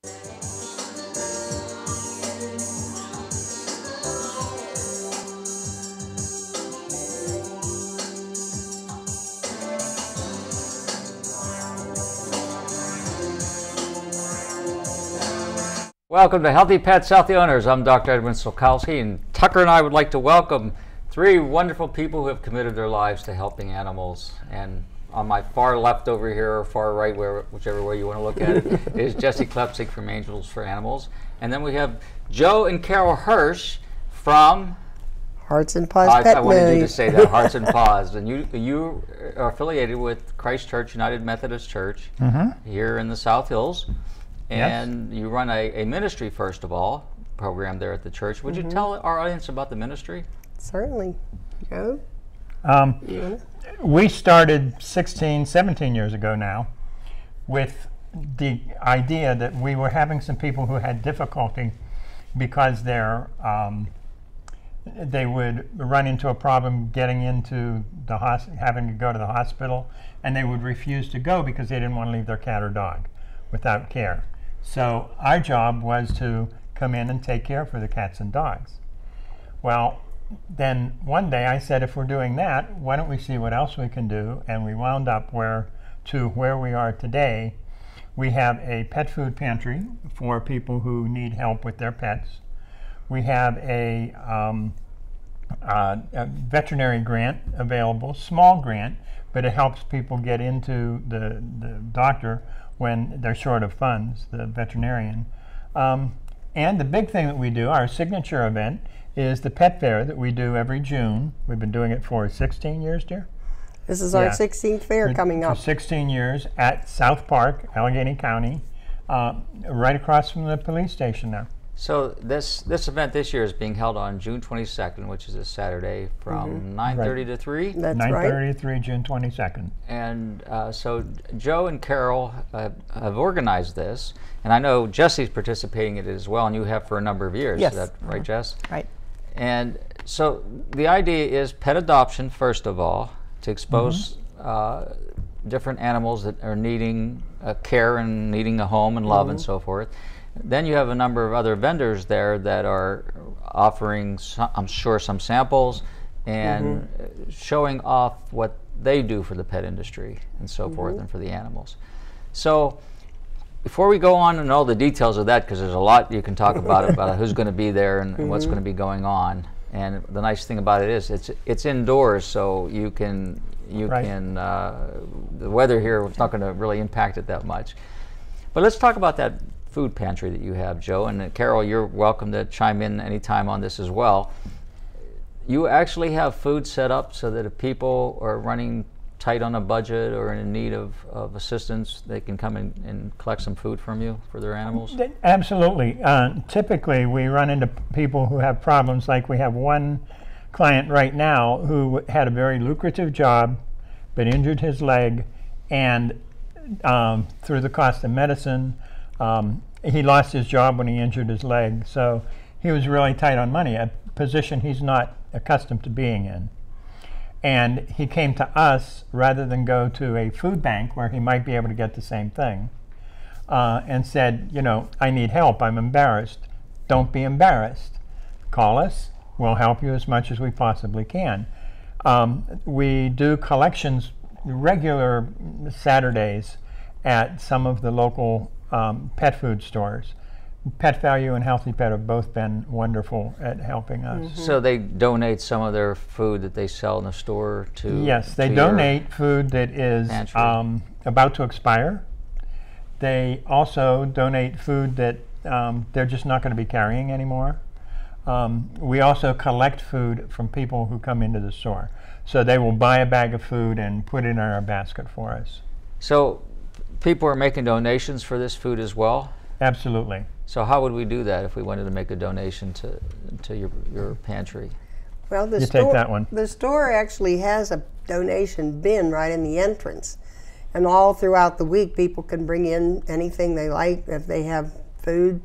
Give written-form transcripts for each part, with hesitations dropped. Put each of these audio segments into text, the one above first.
Welcome to Healthy Pets, Healthy Owners. I'm Dr. Edmund Sulkowski, and Tucker and I would like to welcome three wonderful people who have committed their lives to helping animals. And on my far left over here, or far right, whichever way you want to look at it, is Jessie Klepsic from Angels for Animals. And then we have Joe and Carol Hirsch from Hearts and Paws Pet I wanted you to say that, Hearts and Paws. And you are affiliated with Christ Church United Methodist Church here in the South Hills. And you run a ministry, first of all, program there at the church. Would you tell our audience about the ministry? Certainly. Joe? We started 16, 17 years ago now with the idea that we were having some people who had difficulty because they would run into a problem getting into the having to go to the hospital, and they would refuse to go because they didn't want to leave their cat or dog without care. So our job was to come in and take care for the cats and dogs. Well, then one day I said, if we're doing that, why don't we see what else we can do? And we wound up where we are today. We have a pet food pantry for people who need help with their pets. We have a veterinary grant available, small grant, but it helps people get into the doctor when they're short of funds, the veterinarian. And the big thing that we do, our signature event, is the pet fair that we do every June. We've been doing it for 16 years, dear? This is our 16th fair coming up. For 16 years at South Park, Allegheny County, right across from the police station there. So this event this year is being held on June 22nd, which is a Saturday, from 9:30 to 3? That's 9:30 to 3, June 22nd. And so Joe and Carol have organized this, and I know Jessie's participating in it as well, and you have for a number of years. Yes. Is that right, Jess? Right. And so the idea is pet adoption, first of all, to expose different animals that are needing care and needing a home and love and so forth. Then you have a number of other vendors there that are offering, I'm sure, some samples and showing off what they do for the pet industry and so forth and for the animals. So before we go on and all the details of that, because there's a lot you can talk about who's going to be there and what's going to be going on. And the nice thing about it is it's indoors, so the weather here is not going to really impact it that much. But let's talk about that food pantry that you have, Joe, and Carol, you're welcome to chime in anytime on this as well. You actually have food set up so that if people are running tight on a budget or in need of assistance, they can come in and collect some food from you for their animals? Absolutely. Typically, we run into people who have problems. Like we have one client right now who had a very lucrative job but injured his leg, and through the cost of medicine, he lost his job when he injured his leg, so he was really tight on money, a position he's not accustomed to being in. And he came to us rather than go to a food bank where he might be able to get the same thing, and said, you know, I need help, I'm embarrassed. Don't be embarrassed. Call us, we'll help you as much as we possibly can. We do collections regular Saturdays at some of the local pet food stores. Pet Value and Healthy Pet have both been wonderful at helping us. So they donate some of their food that they sell in the store to? Yes, they donate food that is about to expire. They also donate food that they're just not going to be carrying anymore. We also collect food from people who come into the store. So they will buy a bag of food and put it in our basket for us. So people are making donations for this food as well? Absolutely. So how would we do that if we wanted to make a donation to your pantry? Well, You take that one. The store actually has a donation bin right in the entrance. And all throughout the week, people can bring in anything they like. If they have food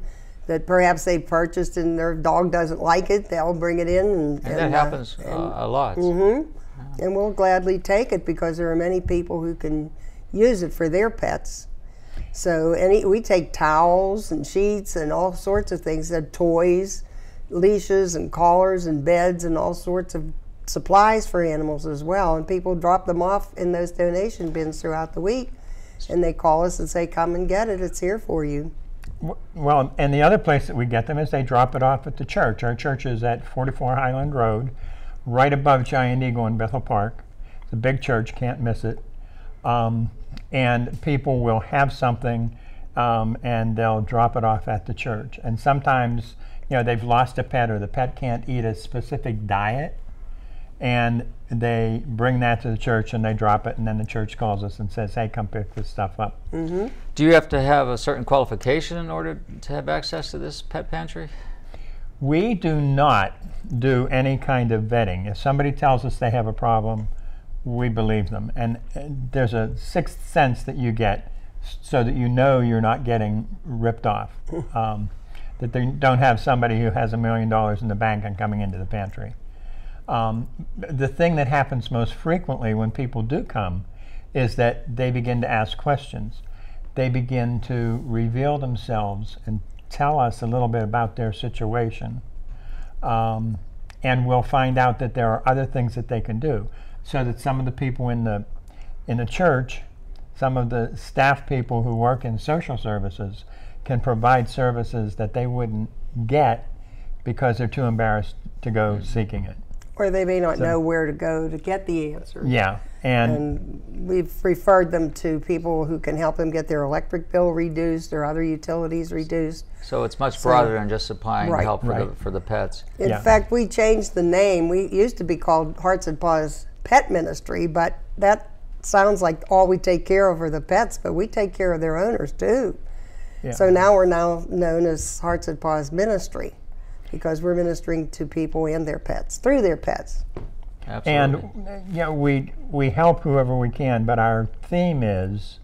that perhaps they purchased and their dog doesn't like it, they'll bring it in. And that happens a lot. And we'll gladly take it because there are many people who can use it for their pets. So we take towels and sheets and all sorts of things, toys, leashes and collars and beds and all sorts of supplies for animals as well. And people drop them off in those donation bins throughout the week. And they call us and say, come and get it, it's here for you. Well, and the other place that we get them is they drop it off at the church. Our church is at 44 Highland Road, right above Giant Eagle in Bethel Park. It's a big church, can't miss it. And people will have something and they'll drop it off at the church. And sometimes, they've lost a pet or the pet can't eat a specific diet, and they bring that to the church and they drop it, and then the church calls us and says, hey, come pick this stuff up. Mm-hmm. Do you have to have a certain qualification in order to have access to this pet pantry? We do not do any kind of vetting. If somebody tells us they have a problem, we believe them. And there's a sixth sense that you get so that you're not getting ripped off. That they don't have somebody who has $1 million in the bank and coming into the pantry. The thing that happens most frequently when people do come is that they begin to ask questions. They begin to reveal themselves and tell us a little bit about their situation. And we'll find out that there are other things that they can do. So that some of the people in the church, some of the staff people who work in social services can provide services that they wouldn't get because they're too embarrassed to go seeking it. Or they may not know where to go to get the answer. Yeah. And we've referred them to people who can help them get their electric bill reduced or other utilities reduced. So it's much broader than just supplying help for the pets. In fact, we changed the name. We used to be called Hearts and Paws Pet Ministry, but that sounds like all we take care of are the pets, but we take care of their owners too. Yeah. So now we're known as Hearts and Paws Ministry, because we're ministering to people and their pets, through their pets. Absolutely. And we help whoever we can, but our theme is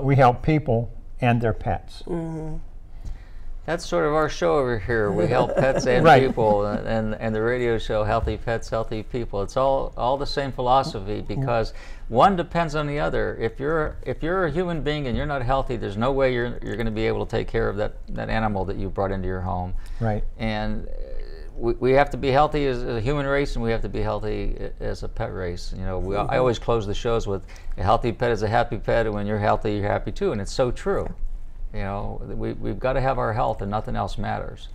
we help people and their pets. Mm-hmm. That's sort of our show over here. We help pets and people, and the radio show Healthy Pets, Healthy People. It's all the same philosophy, because one depends on the other. If you're a human being and you're not healthy, there's no way you're going to be able to take care of that animal that you brought into your home. Right. And we have to be healthy as a human race, and we have to be healthy as a pet race. I always close the shows with, a healthy pet is a happy pet, and when you're healthy, you're happy too, and it's so true. We've got to have our health, and nothing else matters.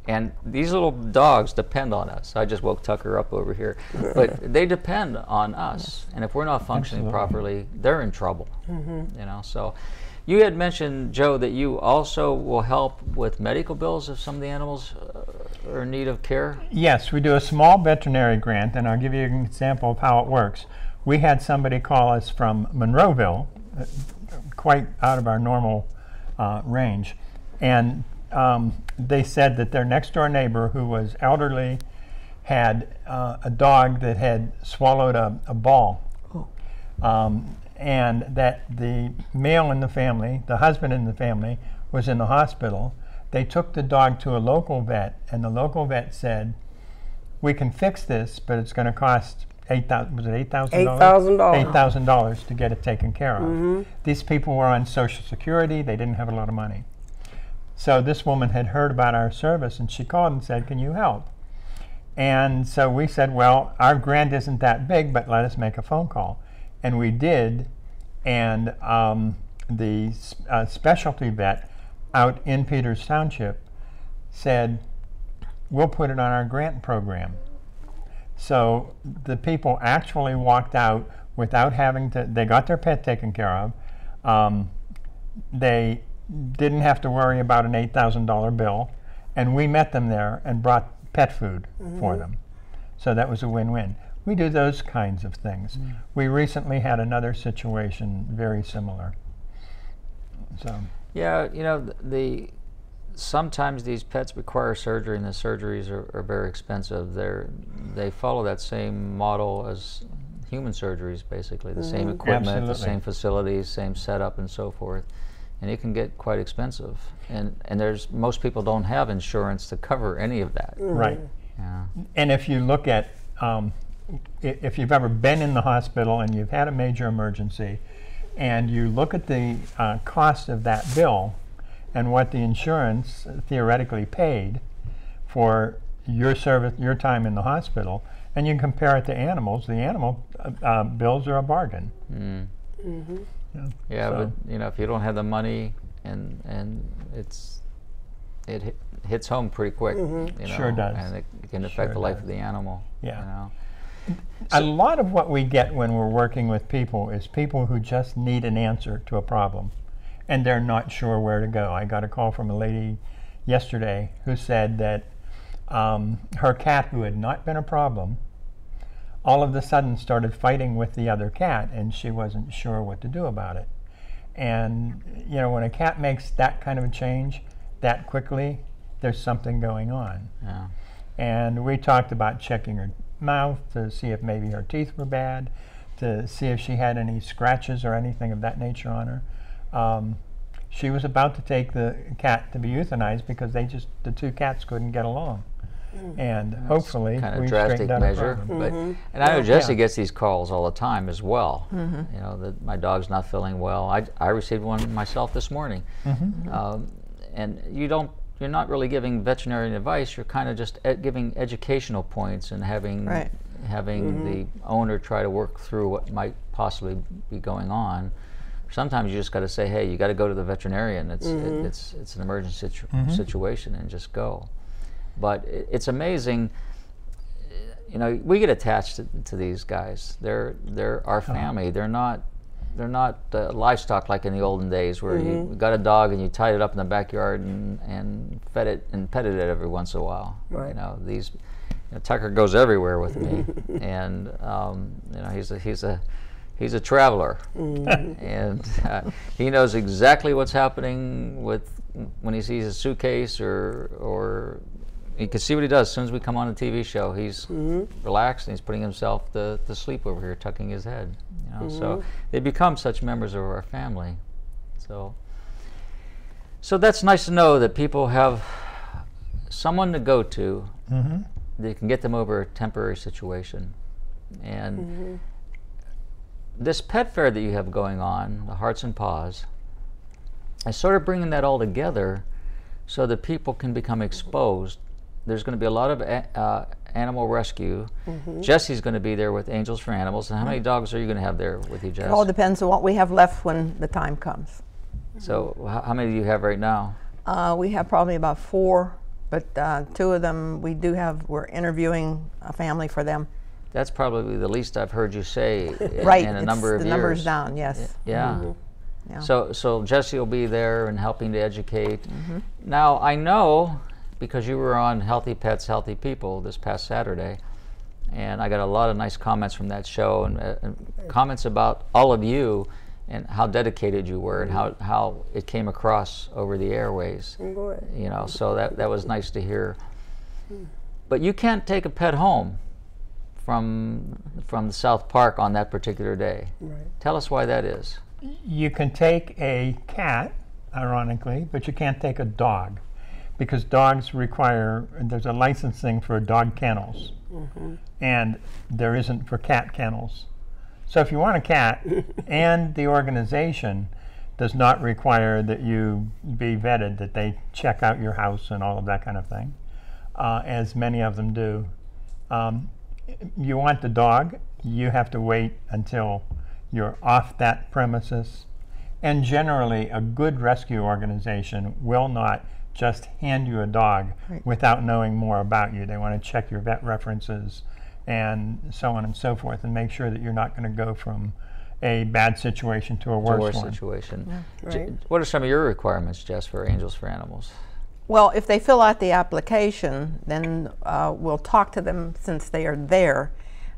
And these little dogs depend on us. I just woke Tucker up over here. But they depend on us. And if we're not functioning properly, they're in trouble. Mm-hmm. So you had mentioned, Joe, that you also will help with medical bills if some of the animals are in need of care? Yes, we do a small veterinary grant, and I'll give you an example of how it works. We had somebody call us from Monroeville, quite out of our normal range, and they said that their next door neighbor, who was elderly, had a dog that had swallowed a ball. And that the male in the family, the husband in the family, was in the hospital. They took the dog to a local vet, and the local vet said, we can fix this, but it's going to cost $8,000 $8,000 to get it taken care of. Mm-hmm. These people were on Social Security. They didn't have a lot of money. So this woman had heard about our service, and she called and said, can you help? And so we said, well, our grant isn't that big, but let us make a phone call. And we did, and the specialty vet out in Peters Township said, we'll put it on our grant program. So the people actually walked out without having to, they got their pet taken care of. They didn't have to worry about an $8,000 bill, and we met them there and brought pet food for them. So that was a win-win. We do those kinds of things. We recently had another situation very similar. So. Yeah, sometimes these pets require surgery, and the surgeries are very expensive. They follow that same model as human surgeries, basically. The same equipment, the same facilities, same setup, and so forth. And it can get quite expensive. And most people don't have insurance to cover any of that. Right. Yeah. And if you look at, if you've ever been in the hospital and you've had a major emergency, and you look at the cost of that bill and what the insurance theoretically paid for your service, your time in the hospital, and you compare it to animals, the animal bills are a bargain. Yeah, So- but you know, if you don't have the money, and it hits home pretty quick. You know, Sure does. and it can affect Sure the life does. of the animal. Yeah. You know? A lot of what we get when we're working with people is people who just need an answer to a problem and they're not sure where to go. I got a call from a lady yesterday who said that her cat, who had not been a problem, all of a sudden started fighting with the other cat and she wasn't sure what to do about it. And you know, when a cat makes that kind of a change that quickly, there's something going on. Yeah. And we talked about checking her mouth to see if maybe her teeth were bad, to see if she had any scratches or anything of that nature on her. She was about to take the cat to be euthanized because the two cats couldn't get along. And hopefully Kind of we drastic straightened out her measure, problem. but and I know Jessie Yeah. gets these calls all the time as well. You know, that my dog's not feeling well. I received one myself this morning, and you're not really giving veterinarian advice. You're kind of just giving educational points and having the owner try to work through what might possibly be going on. Sometimes you just got to say, hey, you got to go to the veterinarian. It's an emergency situation, and just go. But it's amazing. You know, we get attached to these guys. They're our family. They're not livestock like in the olden days where you got a dog and you tied it up in the backyard and fed it and petted it every once in a while. Right. You know, Tucker goes everywhere with me, and you know, he's a traveler, and he knows exactly what's happening when he sees a suitcase or you can see what he does as soon as we come on the TV show. He's relaxed and he's putting himself to sleep over here, tucking his head. You know, so they become such members of our family. So that's nice to know that people have someone to go to that can get them over a temporary situation. And this pet fair that you have going on, the Hearts and Paws, is sort of bringing that all together so that people can become exposed. There's going to be a lot of animal rescue. Jessie's going to be there with Angels for Animals. And how many dogs are you going to have there with you, Jess? It all depends on what we have left when the time comes. So how many do you have right now? We have probably about 4, but 2 of them we're interviewing a family for them. That's probably the least I've heard you say Right, in a number of the years. number's down, yes. Yeah. Yeah. So Jessie will be there and helping to educate. Now I know, because you were on Healthy Pets, Healthy People this past Saturday, and I got a lot of nice comments from that show and comments about all of you and how dedicated you were and how it came across over the airways. You know, so that was nice to hear. But you can't take a pet home from the South Park on that particular day. Right. Tell us why that is. You can take a cat, ironically, but you can't take a dog because dogs there's a licensing for dog kennels and there isn't for cat kennels. So if you want a cat and the organization does not require that you be vetted, that they check out your house and all of that kind of thing, as many of them do. You want the dog, you have to wait until you're off that premises. And generally, a good rescue organization will not just hand you a dog without knowing more about you. They want to check your vet references and so on and so forth and make sure that you're not going to go from a bad situation to a worse one. Situation. Yeah. Right. What are some of your requirements, Jess, for Angels for Animals? Well, if they fill out the application, then we'll talk to them since they are there.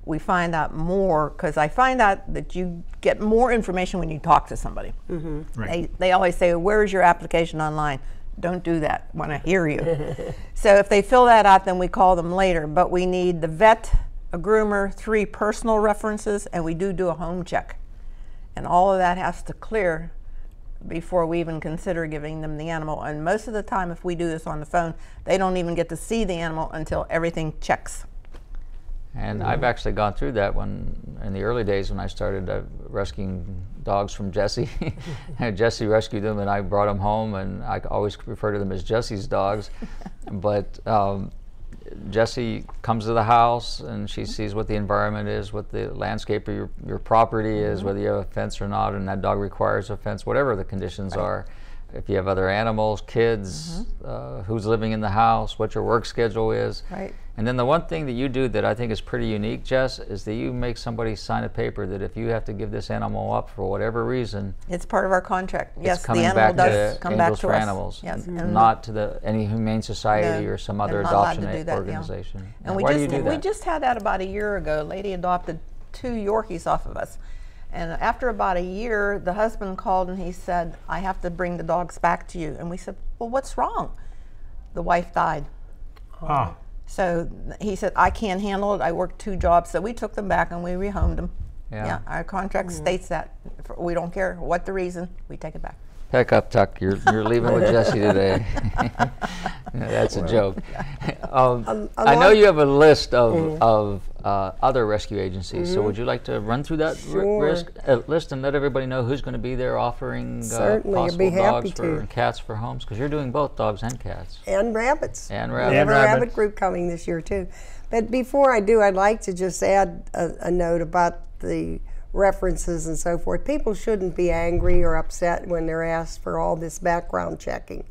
We find out more, because I find out that you get more information when you talk to somebody. Right. They always say, where is your application online? Don't do that when I hear you. So if they fill that out, then we call them later. But we need the vet, a groomer, 3 personal references, and we do a home check. And all of that has to clear before we even consider giving them the animal. And most of the time, if we do this on the phone, they don't even get to see the animal until everything checks. And I've actually gone through that in the early days when I started rescuing dogs from Jessie. Jessie rescued them and I brought them home, and I always refer to them as Jessie's dogs. But Jessie comes to the house and she sees what the environment is, what the landscape of your property is, whether you have a fence or not, and that dog requires a fence, whatever the conditions are. If you have other animals, kids, who's living in the house, what your work schedule is. Right. And then the one thing that you do that I think is pretty unique, Jess, is that you make somebody sign a paper that if you have to give this animal up for whatever reason, It's part of our contract. Yes, it's the coming animal back does to come back Angels to for us. Animals, Yes, not to any Humane Society No, or some other they're not allowed to adoption do that, yeah. organization. And Why do you do that? we just had that about a year ago. A lady adopted 2 Yorkies off of us. And after about a year, the husband called and he said, I have to bring the dogs back to you. And we said, well, what's wrong? The wife died. Ah. So he said, I can't handle it. I worked 2 jobs. So we took them back and we rehomed them. Yeah. Our contract states that. We don't care what the reason, we take it back. Peck up, Tuck. You're leaving with Jessie today. That's a joke. I know you have a list of other rescue agencies. So would you like to run through that list and let everybody know who's going to be there offering Certainly, I'd possible be happy dogs to. and cats for homes? Because you're doing both dogs and cats. And rabbits. And We rabbits. have a rabbits. rabbit group coming this year too. But before I do, I'd like to just add a note about the references and so forth. People shouldn't be angry or upset when they're asked for all this background checking.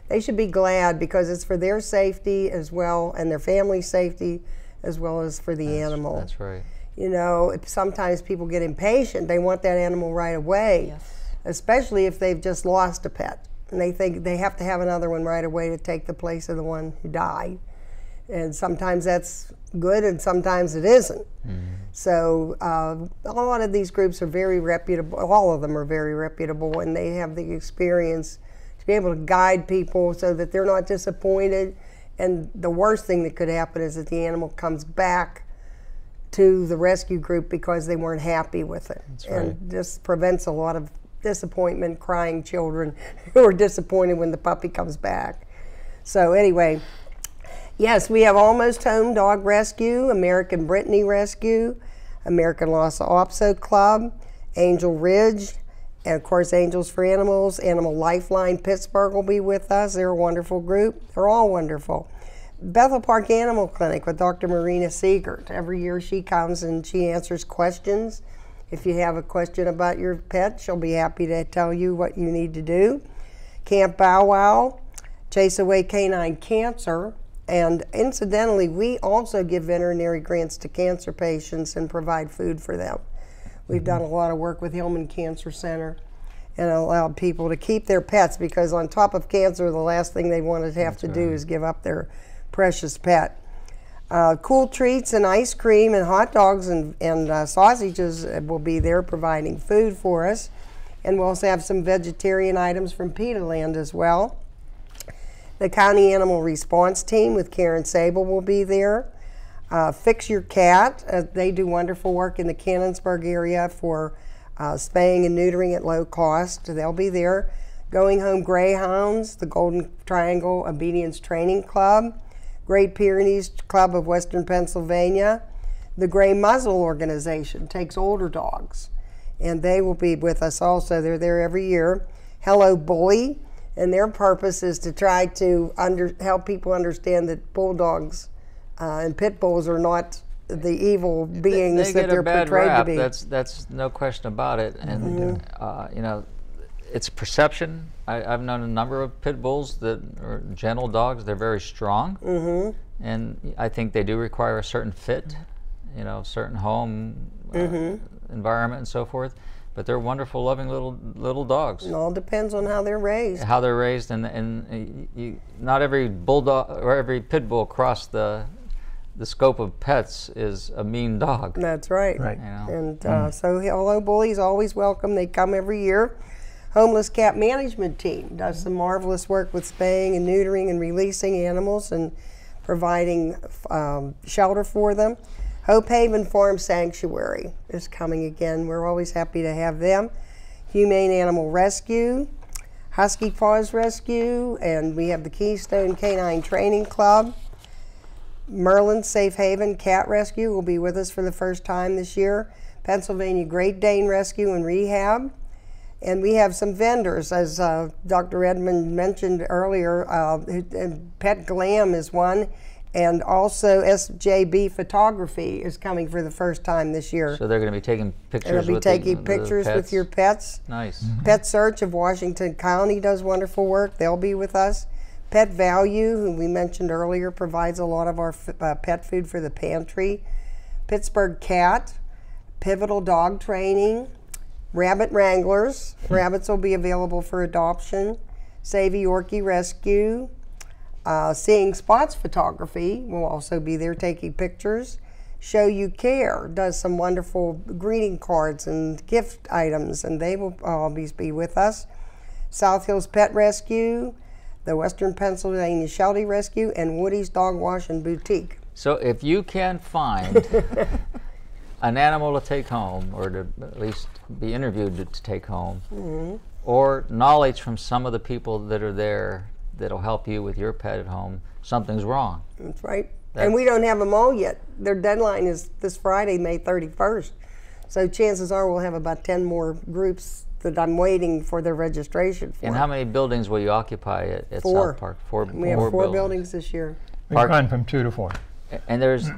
They should be glad because it's for their safety as well and their family's safety as well as for the animal. That's right. You know, sometimes people get impatient. They want that animal right away, Yes. especially if they've just lost a pet. And they think they have to have another one right away to take the place of the one who died. And sometimes that's good and sometimes it isn't. So a lot of these groups are very reputable. All of them are very reputable, and they have the experience to be able to guide people so that they're not disappointed. And the worst thing that could happen is that the animal comes back to the rescue group because they weren't happy with it. And this prevents a lot of disappointment, crying children who are disappointed when the puppy comes back. So anyway, yes, we have Almost Home Dog Rescue, American Brittany Rescue, American Lhasa Apso Club, Angel Ridge, and of course Angels for Animals, Animal Lifeline Pittsburgh will be with us. They're a wonderful group. They're all wonderful. Bethel Park Animal Clinic with Dr. Marina Siegert. Every year she comes and she answers questions. If you have a question about your pet, she'll be happy to tell you what you need to do. Camp Bow Wow, Chase Away Canine Cancer. And incidentally, we also give veterinary grants to cancer patients and provide food for them. We've done a lot of work with Hillman Cancer Center and allowed people to keep their pets because on top of cancer, the last thing they want to have to do is give up their precious pet. Cool Treats and ice cream and hot dogs and sausages will be there providing food for us. And we'll also have some vegetarian items from Peter Land as well. The County Animal Response Team with Karen Sable will be there. Fix Your Cat, they do wonderful work in the Cannonsburg area for spaying and neutering at low cost. They'll be there. Going Home Greyhounds, the Golden Triangle Obedience Training Club, Great Pyrenees Club of Western Pennsylvania. The Gray Muzzle Organization takes older dogs, and they will be with us also. They're there every year. Hello Bully. And their purpose is to try to help people understand that bulldogs and pit bulls are not the evil beings that they're portrayed to be. That's no question about it. And you know, it's perception. I've known a number of pit bulls that are gentle dogs. They're very strong, and I think they do require a certain fit, you know, certain home environment and so forth. But they're wonderful, loving little dogs. It all depends on how they're raised. How they're raised, and not every bulldog or every pit bull across the scope of pets is a mean dog. That's right. Right. You know? And so Hello Bully's always welcome. They come every year. Homeless Cat Management Team does some marvelous work with spaying and neutering and releasing animals and providing shelter for them. Hope Haven Farm Sanctuary is coming again. We're always happy to have them. Humane Animal Rescue, Husky Paws Rescue, and we have the Keystone Canine Training Club. Merlin Safe Haven Cat Rescue will be with us for the first time this year. Pennsylvania Great Dane Rescue and Rehab. And we have some vendors, as Dr. Edmund mentioned earlier. Pet Glam is one, and also SJB Photography is coming for the first time this year. So they're going to be taking pictures. They'll be taking pictures with your pets. Nice. Pet Search of Washington County does wonderful work. They'll be with us. Pet Value, who we mentioned earlier, provides a lot of our pet food for the pantry. Pittsburgh Cat, Pivotal Dog Training, Rabbit Wranglers. Rabbits will be available for adoption. Savvy Yorkie Rescue. Seeing Spots Photography will also be there taking pictures. Show You Care does some wonderful greeting cards and gift items, and they will always be with us. South Hills Pet Rescue, the Western Pennsylvania Sheltie Rescue, and Woody's Dog Wash and Boutique. So if you can find an animal to take home, or to at least be interviewed to take home, or knowledge from some of the people that are there that'll help you with your pet at home, something's wrong. That's right. And we don't have them all yet. Their deadline is this Friday, May 31st. So chances are we'll have about 10 more groups that I'm waiting for their registration for. And how many buildings will you occupy at Four. South Park? Four. We have four buildings this year. We've gone from 2 to 4. And there's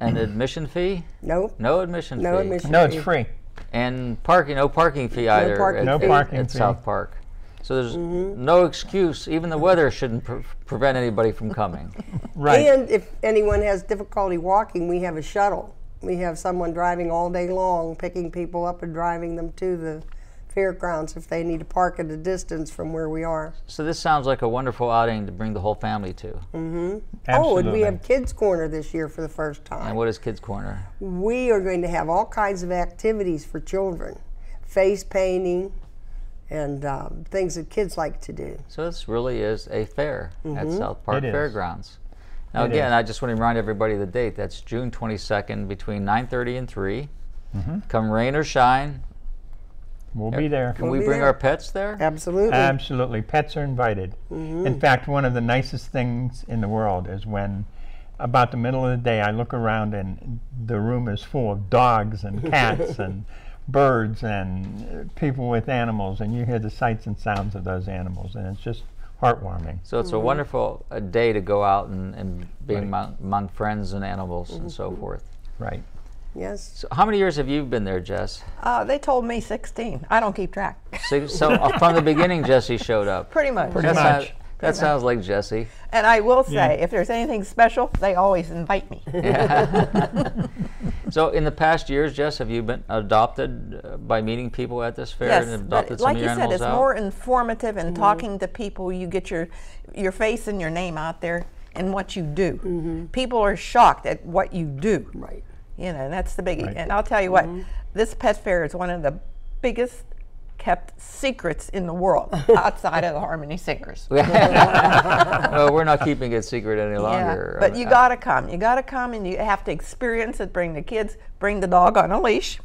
an admission fee? Nope. No admission fee? No admission No, fee. it's free. And parking, no parking fee either parking No fee. parking at fee. South Park. So there's no excuse. Even the weather shouldn't prevent anybody from coming. Right. And if anyone has difficulty walking, we have a shuttle. We have someone driving all day long, picking people up and driving them to the fairgrounds if they need to park at a distance from where we are. So this sounds like a wonderful outing to bring the whole family to. Absolutely. Oh, and we have Kids Corner this year for the first time. And what is Kids Corner? We are going to have all kinds of activities for children. Face painting and things that kids like to do. So this really is a fair at South Park It is. Fairgrounds. Now It again, is. I just want to remind everybody of the date. That's June 22nd between 9:30 and 3. Come rain or shine. We'll be there. Can We'll we be bring there. our pets there? Absolutely. Absolutely. Pets are invited. In fact, one of the nicest things in the world is when, about the middle of the day, I look around and the room is full of dogs and cats and birds and people with animals, and you hear the sights and sounds of those animals, and it's just heartwarming. So it's a wonderful day to go out and be Right. among friends and animals and so forth. Right. Yes. So how many years have you been there, Jess? They told me 16. I don't keep track. So from the beginning, Jessie showed up. Pretty much. Pretty much. That sounds like Jessie. And I will say, Yeah. if there's anything special, they always invite me. So in the past years, Jess, have you been adopted by meeting people at this fair Yes, and but adopted like some of you your said, animals it's out? more informative and talking to people. You get your face and your name out there and what you do. People are shocked at what you do. Right. You know, that's the biggie. Right. And I'll tell you what, this pet fair is one of the biggest kept secrets in the world outside of the Harmony Singers. Well, we're not keeping it secret any longer. But you gotta come. You gotta come and you have to experience it. Bring the kids, bring the dog on a leash,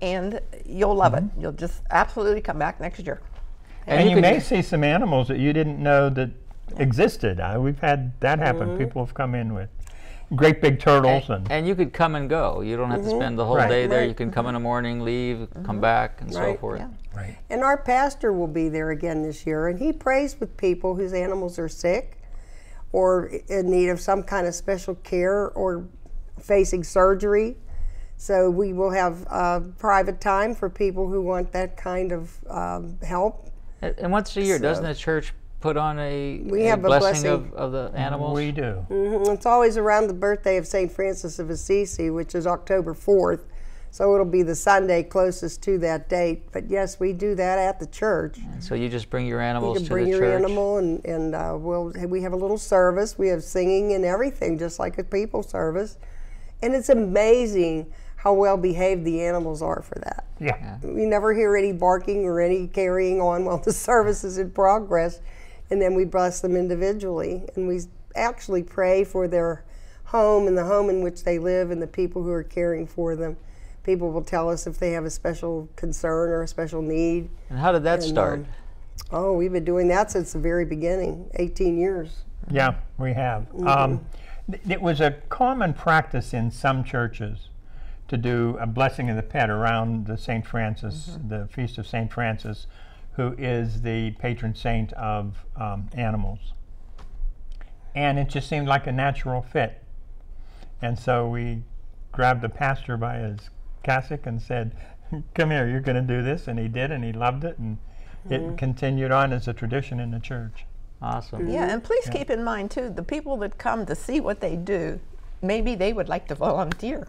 and you'll love it. You'll just absolutely come back next year. And you could- may see some animals that you didn't know that existed. We've had that happen. People have come in with great big turtles And you could come and go. You don't have to spend the whole Right. day there. Right. You can come in the morning, leave, come back, and so Right. forth. Yeah. Right. And our pastor will be there again this year, and he prays with people whose animals are sick or in need of some kind of special care or facing surgery. So we will have private time for people who want that kind of help. And once a year, So- doesn't the church put on a have a blessing blessing. of the animals? We do. It's always around the birthday of St. Francis of Assisi, which is October 4th. So it'll be the Sunday closest to that date. But yes, we do that at the church. So you just bring your You animals can to bring the your church. animal, and we have a little service. We have singing and everything, just like a people service. And it's amazing how well behaved the animals are for that. Yeah. We never hear any barking or any carrying on while the service is in progress. And then we bless them individually. And we actually pray for their home and the home in which they live and the people who are caring for them. People will tell us if they have a special concern or a special need. And how did that And, start? We've been doing that since the very beginning, 18 years. Yeah, we have. It was a common practice in some churches to do a blessing of the pet around the St. Francis, the Feast of St. Francis, who is the patron saint of animals. And it just seemed like a natural fit. And so we grabbed the pastor by his cassock and said, come here, you're going to do this. And he did, and he loved it, and it continued on as a tradition in the church. Awesome. Yeah, and please keep in mind too, the people that come to see what they do, maybe they would like to volunteer.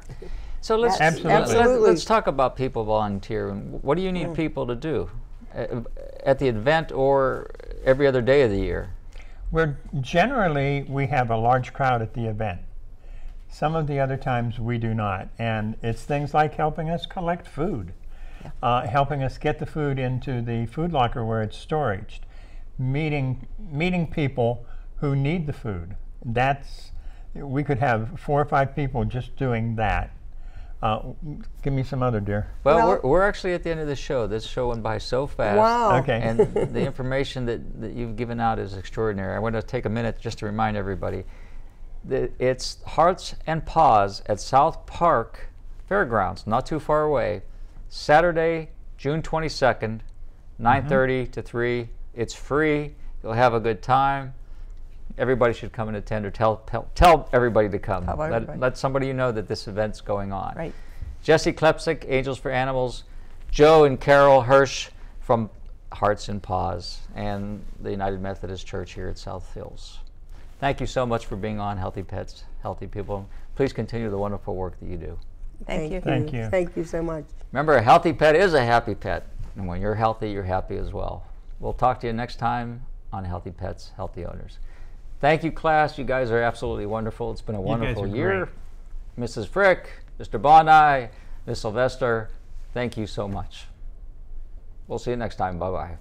So let's let's talk about people volunteering. What do you need people to do at the event or every other day of the year? Generally we have a large crowd at the event. Some of the other times we do not, and it's things like helping us collect food, helping us get the food into the food locker where it's storaged, meeting people who need the food. We could have 4 or 5 people just doing that. Give me some other, dear. Well, we're actually at the end of the show. This show went by so fast. Wow. Okay. And the information that you've given out is extraordinary. I want to take a minute just to remind everybody that it's Hearts and Paws at South Park Fairgrounds, not too far away, Saturday, June 22nd, 9:30 to 3. It's free. You'll have a good time. Everybody should come and attend, or tell everybody to come. Let somebody you know that this event's going on. Right. Jessie Klepsic, Angels for Animals, Joe and Carol Hirsch from Hearts and Paws, and the United Methodist Church here at South Hills. Thank you so much for being on Healthy Pets, Healthy People. Please continue the wonderful work that you do. Thank you. Thank you. Thank you so much. Remember, a healthy pet is a happy pet, and when you're healthy as well. We'll talk to you next time on Healthy Pets, Healthy Owners. Thank you, class. You guys are absolutely wonderful. It's been a wonderful year. Great. Mrs. Frick, Mr. Bondi, Ms. Sylvester, thank you so much. We'll see you next time. Bye-bye.